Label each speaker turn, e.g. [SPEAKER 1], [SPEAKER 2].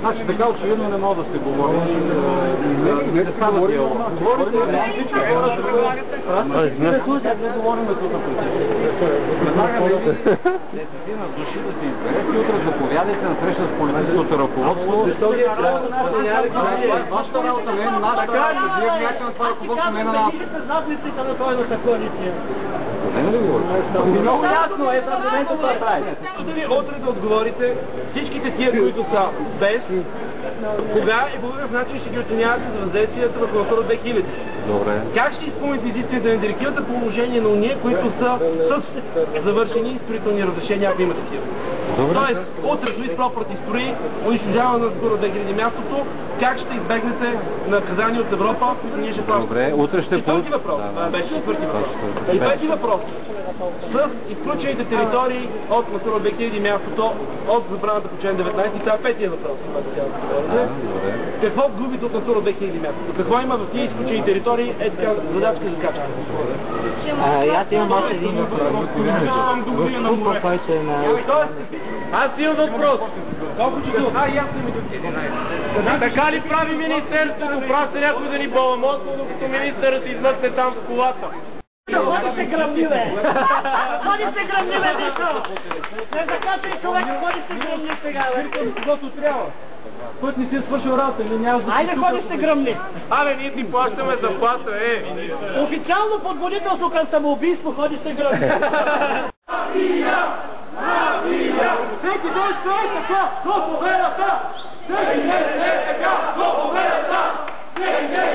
[SPEAKER 1] Значи така очевидно не мога да се говори. Не се става диалог. Говорите, всички хора да предлагате. Не говорим тук на политика. Предлагаме ви 10 души да се изберете и утре заповядайте на среща с политическото ръководство. Вашата работа не е нашата работа. Вие влияете на това ръководство, не на нас.
[SPEAKER 2] Задниците на тройната коалиция.
[SPEAKER 1] Не ли говорите?
[SPEAKER 2] Много ясно е, за момента това прави.
[SPEAKER 3] Да ви утре да отговорите всичките тия, които са без, кога и по какъв начин ще ги оценявате за въздействието върху Натура 2000.
[SPEAKER 1] Добре.
[SPEAKER 3] Как ще изпълните изискванията на директивата по положение на уния, които са с завършени строителни разрешения, ако има такива? Тоест, утре Swiss Property строи, унищожава на Натура 2000 мястото, как ще избегнете наказание от Европа, които ние ще плащаме?
[SPEAKER 1] Добре, утре ще
[SPEAKER 3] Четвърти въпрос. Беше четвърти въпрос. И пети въпрос. С изключените територии от Натура 2000 мястото от забраната по член 19, това е петия въпрос. Какво губите от Натура 2000 мястото? Какво има в тези изключени територии? Е така задачка за качка.
[SPEAKER 2] Аз имам още един въпрос.
[SPEAKER 3] Аз имам въпрос. Колко часов? И аз съм и така ли прави министерството? Праща някой да ни баламосва, докато министърът се измъкне там в колата?
[SPEAKER 2] Ходи се гръмни, бе! Ходи се гръмни, бе, Мишо! Не закачай човек, ходи се гръмни сега, бе!
[SPEAKER 3] Когато трябва. Път не си е свършил работа, или нямаш да...
[SPEAKER 2] Айде, ходи се гръмни!
[SPEAKER 3] Абе, ние ти плащаме заплата,
[SPEAKER 2] Официално подбудителство към самоубийство, ходи се гръмни!
[SPEAKER 3] Всеки ден ще е така, до победата! Всеки ден ще е така, до победата! Всеки ден